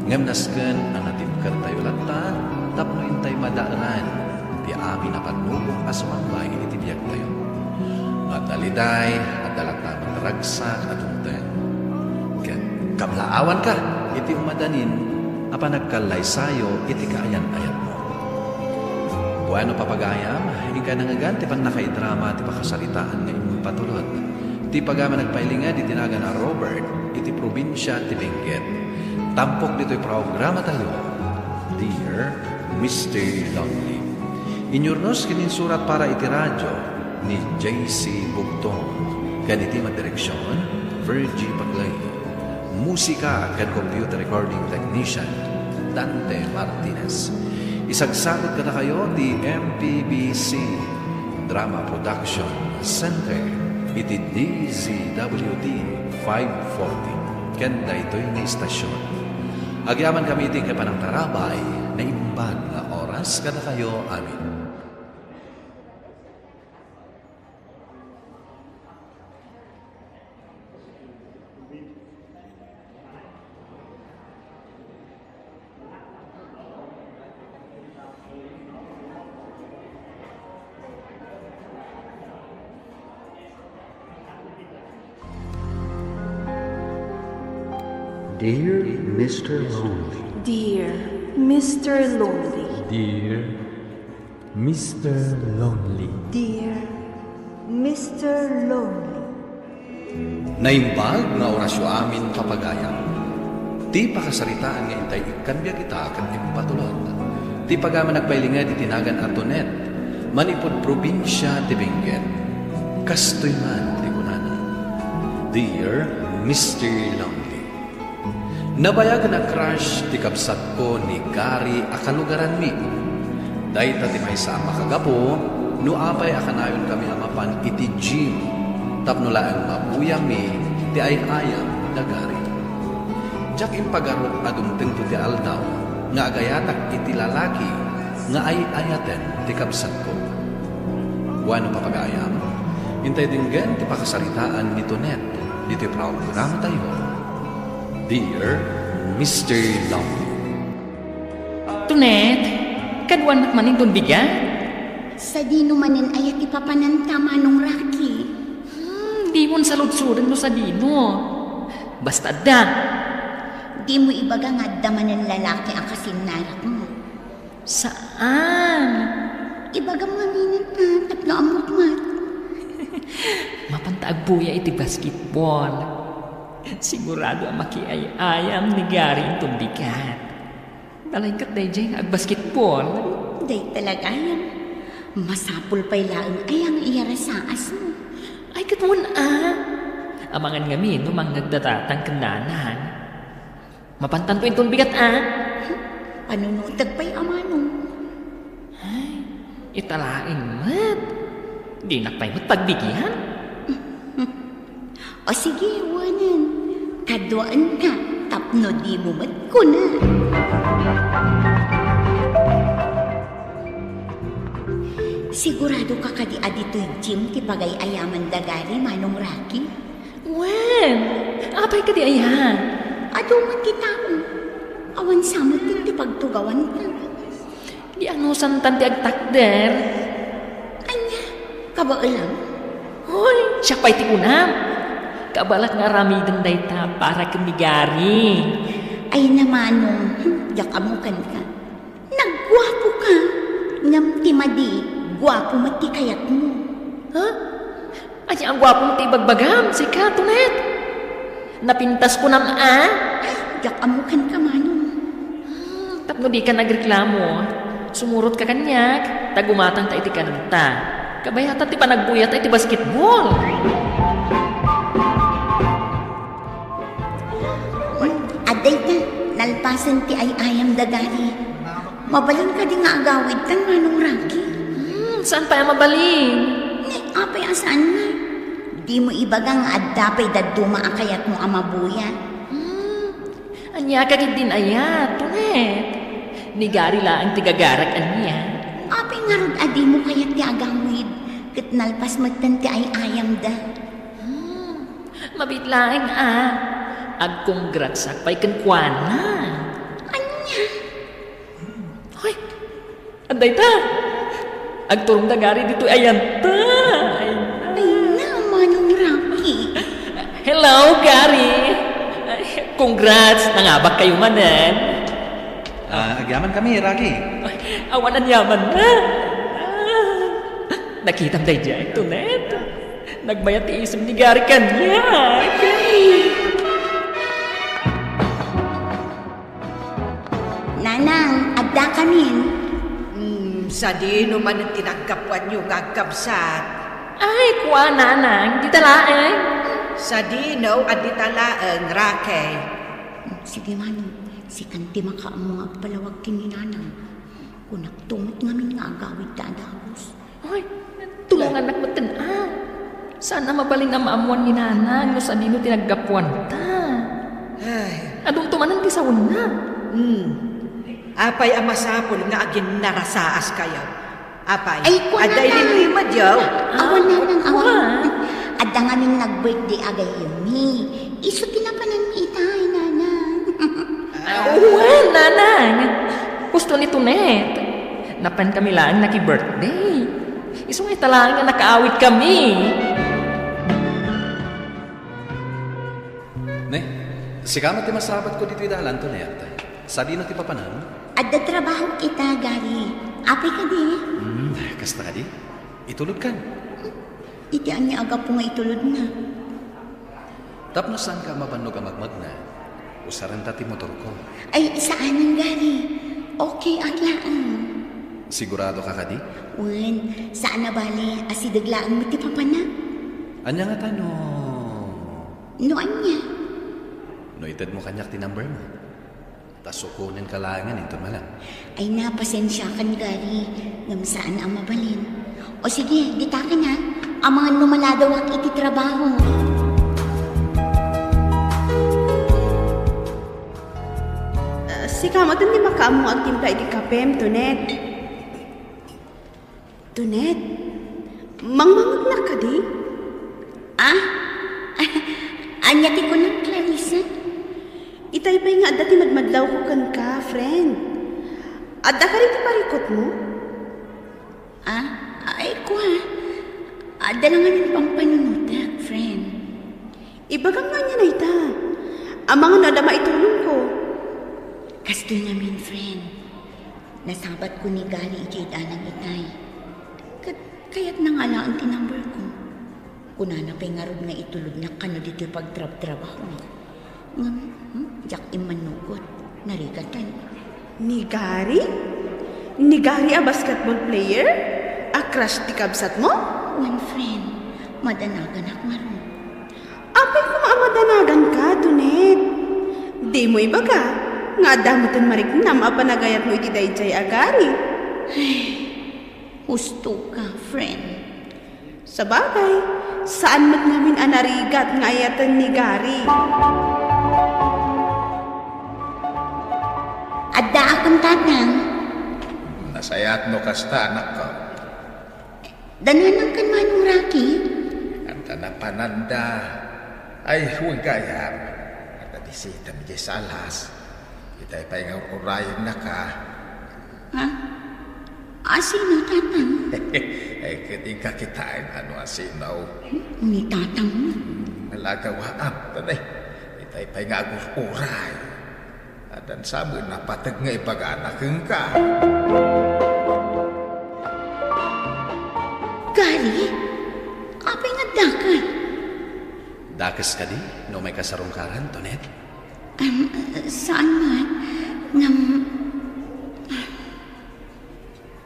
Ngamnasken ang natipkar tayo lata, tapno intay madaanan. Ti amin na panubong asumambay iti biyag tayo. At daliday, at dalata mataragsak at dumtan. Kamlaawan ka, iti umadanin, apa nagkalay sayo, iti kaayan-ayat mo. Bueno papagayam, ika nangagan, ti pang nakaidrama, ti pakasalitaan nga imong patulod. Ti pagama nagpailinga, di tinaga na Robert, iti probinsya, ti Benguet. Tampok dito'y programa tayo, Dear Mr. Longley. Inyurnos kininsurat para iti radyo ni J.C. Bugtong, ganiti madireksyon, Virgie Paglay. Musika at computer recording technician, Dante Martinez. Isagsagot ka na kayo di MPBC Drama Production Center, iti DZWD 540. Kanda ito'y na istasyon. Agyaman kami iti kapanang tarabay na imbag na oras ka na kayo amin. Dear Mr. Lonely. Dear Mr. Lonely. Dear Mr. Lonely. Dear Mr. Lonely. Naimbag nga orasyo amin papagayam. Ti pakasaritaan nga intay ikanbya kita kat impatulod. Ti pagama nagpailinga di tinagan Antonet. Manipod probinsya ti Benguet. Kastoy man ti kunana. Dear Mr. Lonely. Nabayag na crush ti kapsat ko ni Gary akalugaran mi. Dahil ti may sa makagapo, nuapay akanayon kami amapan iti gym. Tapno laang mabuyang mi, ti ay ayam na Gary. Diyak impagarot adumteng to ti aldaw, nga agayatak iti lalaki, nga ay ayaten ti kapsat ko. Wano papagayam, hintay dinggan ti pakasaritaan ni Tonet, dito programa tayo. Dear Mr. Lonely. Tunet, kadwan nakmanin ton bigan? Sa di numanin ayat ipapananta manong Rocky. Di mo salud-sudan mo sa dino. Basta da. Di mo ibaga nga daman ng lalaki ang kasinarak mo. Saan? Ibaga mo aminit na, tapno amukmat. Mapantaag buya iti basketball. Sigurado ang makiayayam ni Gary itong bigat. Balay kat day jay ag basketball. Day talaga yan. Masapul pa'y laang ayang iyarasaas mo. Ay katun Amangan ngami no mang nagdatatang kananan. Mapantan ko itong bigat Panunutag pa'y amanong. Ay, italaing mat. Di nakpay mat pagbigyan. O sige, wanan. Kadwaan ka, tapno di mo mat ko na. Sigurado ka kadi adito'y gym ti pagay ayaman dagari manong Rocky? Wen, apay ka di ayan. Aduman ti tao. Awan samot ti pagtugawan ka. Di anusan tanti agtakder. Anya, kabaalam? Hoy, siya pa'y ti unam. Kabalak nga ramidan day ta para kamigari. Ay namanong, yakamukan ka. Nagwapo ka. Ngam ti madi, gwapo mati kayat mo. Ha? Ay, ang gwapong ti bagbagam, si Katunet. Napintas ko nam Yakamukan ka manong. Tapno di ka nagreklamo. Sumurot ka kanyak, tagumatang ta iti kananta. Kabayatan ti panagbuyat iti basketball. Aday ka, nalpasan ti ay ayam dagari. Mabalin ka di nga agawid kan manong Rocky. Saan pa mabalin? Ni, apay asaan nga. Di mo ibagang adapay daduma akayat mo amabuya. Anya kagid din ayat, tunet. Ni Gary la ang tigagarak anya. Apay nga rod adi mo kayat ti agawid. Kat nalpas magtanti ay ayam da. Mabitlaing Ag-congrats pa'y kankwana. Anya? Hoy, anday ta. Agturong da Gary dito ayan ta. Ay naman ang Rocky. Hello, Gary. Congrats, nangabak kayo manan. Agyaman kami, Rocky. Awanan yaman na. Nakitam day dyan, tunet. Nagbayat iisip ni Gary kanya. Nanang, adda kamin. Sa dino man ang tinagkapuan nyo gagkabsat. Ay, kuha nanang, di talaeng. Sa dino at ditalaang Rakay. Sige man, si Kanti makaamong agpalawag kini nanang. Kunak tumot ngamin nga agawid dadagos. Ay, tulungan nagmatan Sana mabaling na maamuan ni nanang no sa dino tinagkapuan ta. Ay. Adong tumanan ti sawon na. Apay amasapol nga agin narasaas kayo. Apay, Ay, kuha aday na. limlimad yaw. Awan nanang, awan. kuha. Adda ngamin nag-birthday agay yumi. Iso tinapanan mi itay, nanang. Well, nanang. Gusto ni Tunet. Napan kami lang naki-birthday. Isong italang nga nakaawit kami. Ne, sikamat ti masrabat ko dito idalan to na Sabi na ti papanan. Adda trabaho kita, Gary. Apay ka di. Kasta ka di? Itulog kan. Iti anya aga po nga itulod na. Tapno saan ka mabanog ang magmag na? Usaran ti motor ko. Ay, saan ang Gary? Okay, aglaan. Sigurado ka ka di? Wen, saan na bali? Asidaglaan mo ti papana? Anya nga tano? No, anya? No, itad mo kanyak ti number mo. Tas sukunin ka langan ito malang. Ay napasensya kan, Gary. Ngam saan ang mabalin? O sige, dita ka na. Amangan mo maladawak iti trabaho. Si kamatan di makaamong agtimpla iti kapem, Tunet. Tunet, mangmangag na ka di? Anya ti ko ng Clarissa? Itay pa'y nga adda ti magmadlaw ko kan ka, friend. Adda ka rin ti parikot mo? Ay ko Adda lang nga pang panunutak, friend. Ibagang nga niya na ita. Ang mga nadama itulong ko. Kastoy namin, friend. Nasabat ko ni Gary iti itanang itay. Kaya't nangalaan ti number ko. Kuna na pa'y nga rod nga itulog na kano dito pagtrabaho. Jak imanugot. Narigatan. Ni Gary? Ni Gary a basketball player? A crush ti kabsat mo? One friend, madanagan ak maroon. Apay kung maamadanagan ka, Tunet. Di mo ibaga. Nga damutan mariknam a panagayat mo iti dayjay a Gary. Gusto ka, friend. Sa bagay, saan mat namin anarigat nga ayatan ni Gary? Adda akong tatang. Nasayat mo kasta, anak ko. Dananang kan manong Rocky. Ang tanapananda ay huwag gayam. At adisita mi di salas. Itay pa yung urayan na ka. Sino tatang? Ay kiting kakitain ano asinaw. Ni tatang mo. Malagawaam. Tanay. Itay pa yung agus uray. At ang sabi na patag nga ipag-anak ka. Gary? Apay nga dakan? Dakas ka di? No may kasarungkaran, Tonet? Saan man?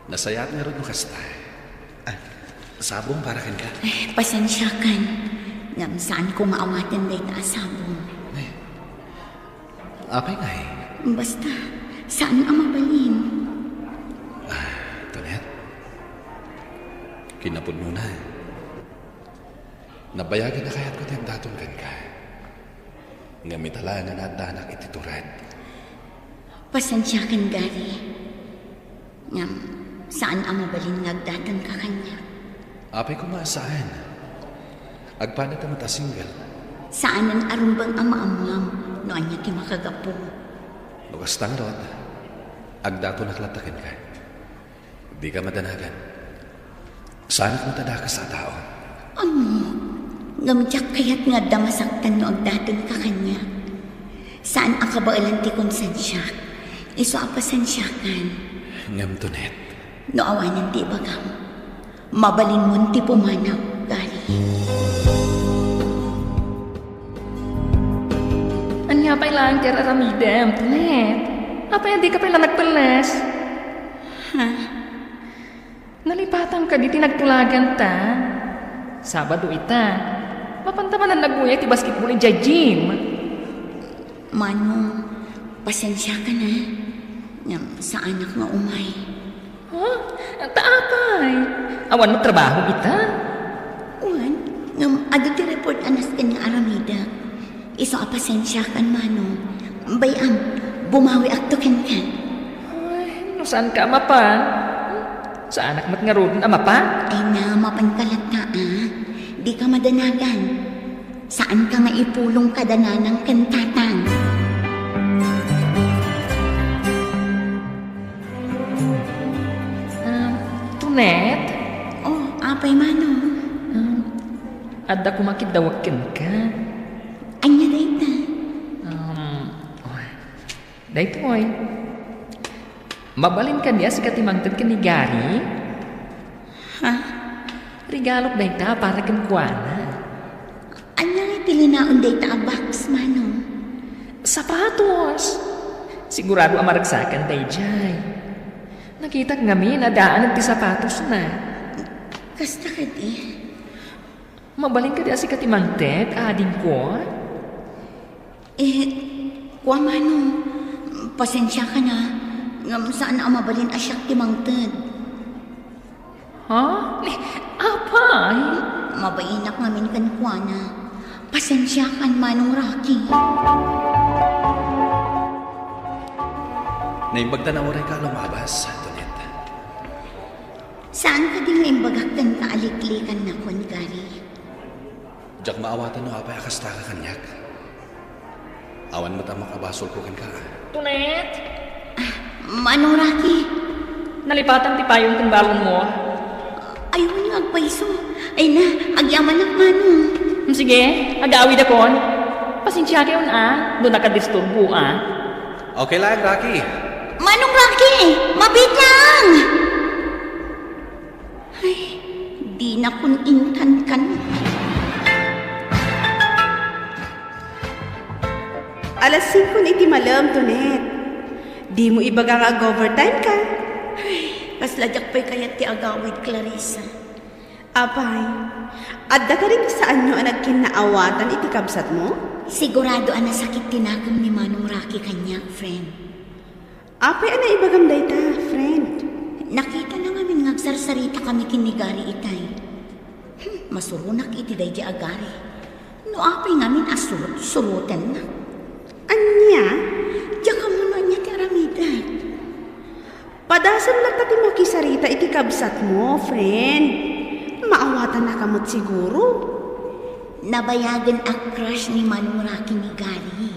Nasayat nga rin mo kasta. Sabong para kan ka. Pasensya kan. Ngam saan ko maawatan day na asabong. Apay nga eh. Basta, saan ang mabalin? Tonet, kinapod mo na. Nabayagan na kayat ko tiyang daton kan ka. Nga mitalangan na danak ititurad. Pasensya kan, Gary. Ngam, saan ang mabalin ngagdadan ka kanya? Apay ko maasaan. Agpanat ang matasinggal. Saan ang arumbang ama-amam noon niya ti makagapo? Lukas tangrod. Agdato naklatakin ka. Di ka madanagan. Saan mo tada ka sa tao? Ngamjak kaya't nga damasaktan no agdaton ka kanya. Saan ang kabailan ti konsensya? Iso apasensyakan. Ngam tunet. No awanan ti bagam. Mabalin mo ti pumanaw, Gary. Anya pa'y lang tiyar aramidem, tunet. Apay hindi ka pa'y nagpalas. Ha? Nalipatan ka di tinagtulagan ta. Sabado ita. Mapantaman ang nagbuya ti basketball in gym. Mano, pasensya ka na. Ngam, sa anak nga umay. Ha? Taapay. Awan mo trabaho ita? Uwan, ngam, ado ti report anas ka nga aramida. Iso apasensya kan, Mano. Bayam, bumawi aktokin ka. Ay, no saan ka amapan? Sa anak mo't nga rodin amapan? Ay na, mapankalat ka, Di ka madanagan. Saan ka nga ipulong kadananang kantatang? Tunet? Oh, apay, Mano. Adda ko makidawakin ka. Anya dayta. Daytoy. Mabalin ka niya si katimangtad ka ni Gary? Ha? Regalok dayta para kan kuana. Anya nga tilinaon dayta a box, Mano. Sapatos. Sigurado amaragsakan dayjay. Nakita ngamin na daan ti sapatos na. Kasta ka di. Mabalin ka niya si katimangtad, ading ko? Kuwa, Mano. Pasensya ka na. Ngam saan ang mabalin asyak timangtad. Ha? Apay? Mabainak ngamin kan kuwa na. Pasensya kan, Manong Rocky. Naimbagda na oray ka lumabas, Antoinette. Saan ka din naimbagaktan ka aliklikan na kon, Gary? Diyak maawatan no apay akasta ka kanyak. Awan mo ta makabasol ko kan ka. Tunet? Manong Rocky. Nalipatan ti payong timbalon mo. Ayun nga agpaiso. Ay na, agyaman na, Manong. Sige, agawid akon. Pasensya kayo na, doon nakadisturbo Okay lang, Rocky. Manong Rocky, mabit lang! Ay, di na kun intan kan. Alas 5 na iti malam, Tunet. Di mo ibagang ag-overtime ka. Kasladyak pa'y kayat ti agawid, Clarissa. Apay, adda ka rin saan nyo ang nagkinaawatan iti kabsat mo? Sigurado ang nasakit tinagam ni Manong Rocky kanya, friend. Apay, ana ibagam dayta, friend. Nakita na ngamin ngagsarsarita kami kinigari itay. Masurunak iti day di agari. No apay ngamin asurut-surutan na. Anya? Diya ka muna niya ti aramida. Padasan lang tati makisarita iti kabsat mo, friend. Maawatan na kamot siguro. Nabayagan ang crush ni Manong Rocky ni Gary.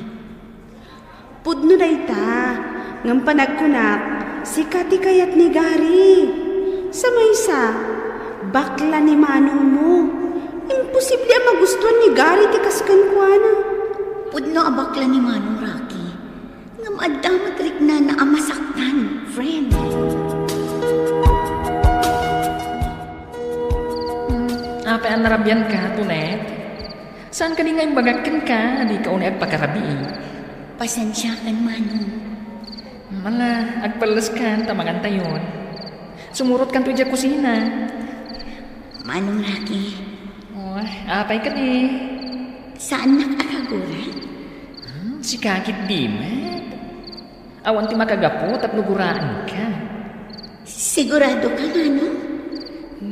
Pudno dayta, ngam panagkunak, si Kati kayat ni Gary. Sa maysa, bakla ni Manong mo. Imposible ang magustuhan ni Gary ti kaskan kuana. Pudno abakla ni Manong Rocky. Ngam adamat rik na amasaktan, friend. Apa ang narabyan ka, Tunet? Saan ka di nga imbagakin ka? Di ka uni agpakarabi. Pasensya kan, Manong. Mala, agpalas ka, tamagan tayon. Sumurot ka tuja kusina. Manong Rocky. Oh, apay ka di. Saan nakakagura? Si kakit di, Matt. Awan ti makagapo, tapno guraan ka. Sigurado ka, Manong?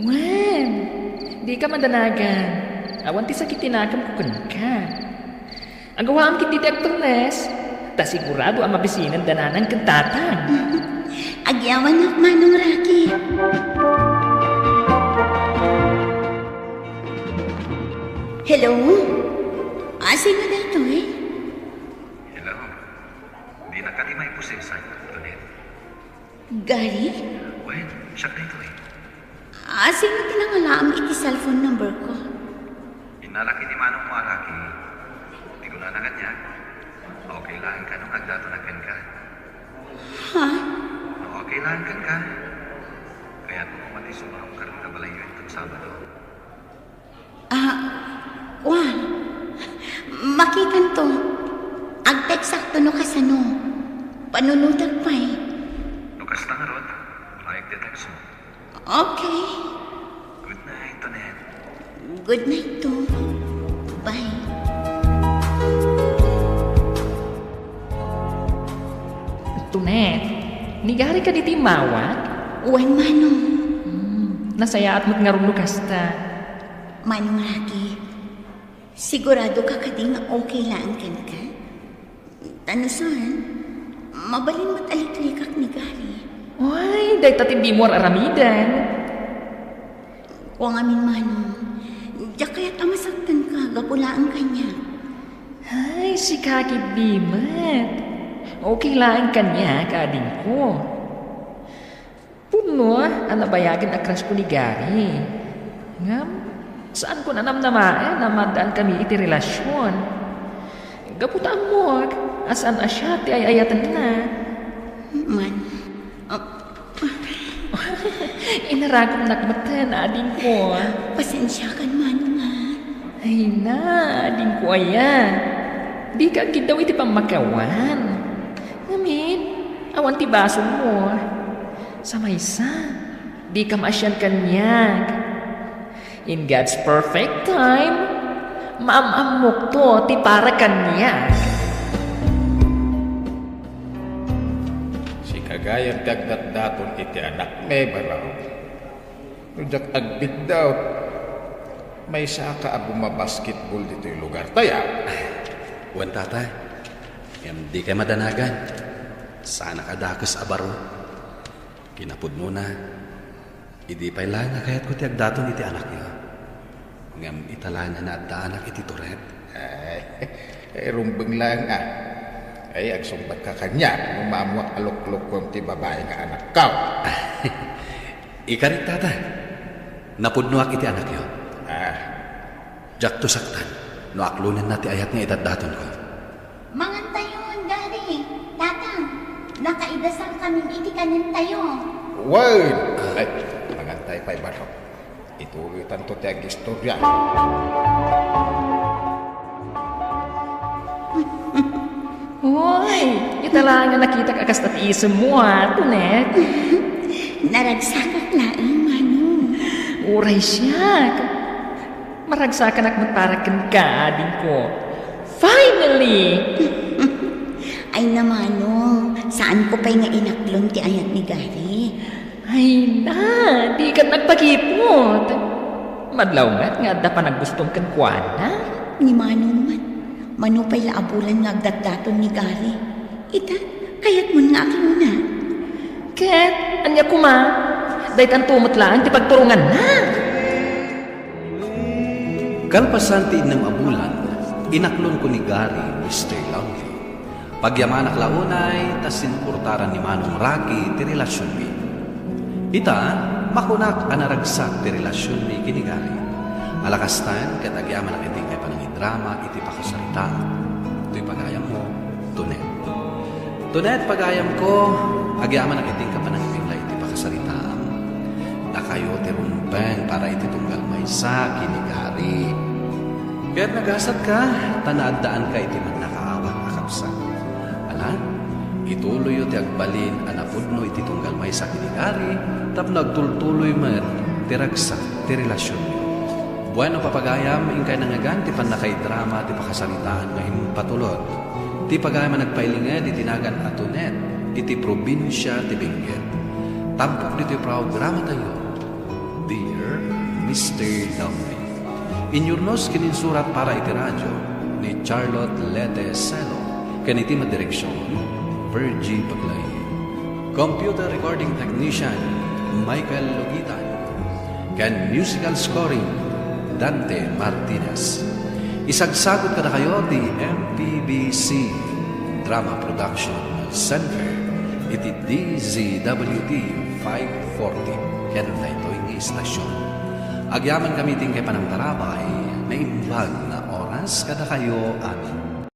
Wen, di ka madanagan. Awan ti sakit tinakam ko ka. Ang gawaan kiti ti Agtornes, ta sigurado ang mabisinan dananang kantatan. Agyawan na Manong Rocky. Hello? Sino na ito eh? Hello. Di na ka di may pusesan, Tonet. Gary? Well, siya na ito eh. Sino tinangalaam iti cellphone number ko? Inalaki ni Manong Maraki. Di ko na niya. Okay lang ka nung agdatonakan ka. Ha? No, okay lang ka. Kaya kung kumati sumarong ka rin kabalayo itong Sabado. Makikan to. Agtext sakto no kasano. Panunutag pa eh. Lukas na nga ron. Like the text mo. Okay. Good night, Tonet. Good night to. Bye. Tunet, nigari ka di timawat? Uwan Manong. Nasaya at mo't nga lukas ta. Manong Rocky. Sigurado ka kading okay lang kan ka? Tanusan, mabalin mo't aliklikak ni Gary. Uy, day tatindi mo aramidan. Kung amin Manong, diya kaya't amasaktan ka, gapulaan kanya. Ay, si Kaki Bimat. Okay lang kanya, kading ko. Puno, anabayagan ang crush ko ni Gary. Ngam, saan ko nanamnamaan na madaan kami iti relasyon? Gaputaan mo, asan asya ti ay ayatan na. Man, Inaragong nakmatan, ading ko. pasensya ka Manong ha. Ay na, ading ko ayan. Di ka daw iti pamakawan. Ngamin, awan ti baso mo. Sa maysa, di ka maasyan kanyag. In God's perfect time, maamamok to ti para kanyag. Si kagayang dagdat-daton iti anak may baraw. Nujak agbid daw. May saka bumabasketball dito yung lugar. Taya. Wan tatay, di kayo madanagan. Sana ka dakas abaro. Kinapod mo na. Idi pa'y lang nga kaya't ko ti agdaton iti anak niya. Ngam italangan na at anak iti Toret. Rumbeng lang Ay, agsumbat ka kanya. Umamuak alok-lok kong ti babae nga anak ka. Ikarit tatay. Napudnuak iti anak niya. Jak to saktan. No aklunan na ti ayat nga itadaton ko. Mangantayon, Gary. Tatang, nakaidasal kami iti kanin tayo. Word! Ay, mangantay pa'y barok. Ituloy tanto ti ag istorya. Hoy, italangan nakita ka akas tati isem mo Tunet. Naragsakak laing Manong. Uray siya. Maragsakan ak magparakan ka, ading ko. Finally! Ay na Manong, saan ko pa'y nga inaklon ti ayat ni Gary? Ay na, di ka nagpakipot. Madlaw nga da pa naggustong kan kuana. Ni Manong man, manupay laabulan nga agdatdaton ni Gary. Ita, kaya't mo nga aklona. Ket, anya kuma, dahit ang tumot lang, ti pagturungan na. Kalpasan ti inang abulan, inaklon ko ni Gary, Mr. Lonely. Pagyamanak launay, tas sinupurtaran ni Manong Rocky ti relasyon mi. Ita, makunak anaragsak ti relasyon mi kini Gary. Alakastan, kat agyaman ang iting ay panangidrama, iti pakasarita. Ito'y pagayam mo, Tunet. Tunet, pagayam ko, agyaman ang iting kapanangipingla iti pakasarita. Nakayo ti rumpeng para iti tunggal maysa kini Gary. Kaya't nagasat ka, tanaadaan ka iti magnakaawang akapsan. Alam, ituloy ti agbalin anapudno iti tunggal maysa kini Gary, tap nagtultuloy man ti ragsak ti relasyon mo. Bueno papagayam, ingkay nangagan, ti panakay-drama, ti pakasalitaan nga himpatulod. Ti pagayam nagpailinga, di tinagan atunet, iti probinsya ti Benguet. Tampok dito yung programa tayo, Dear Mr. Lonely. Inyurnos kininsurat para iti radyo ni Charlotte Lete Selo, kaniti madireksyon, Virgie Paglay. Computer recording technician, Michael Logitan. Can musical scoring, Dante Martinez. Isagsagot ka na kayo di MPBC Drama Production Center iti DZWT 540 ken na ito yung istasyon. Agyaman kami ting kay panangtarabay na imbag na oras kada kayo amin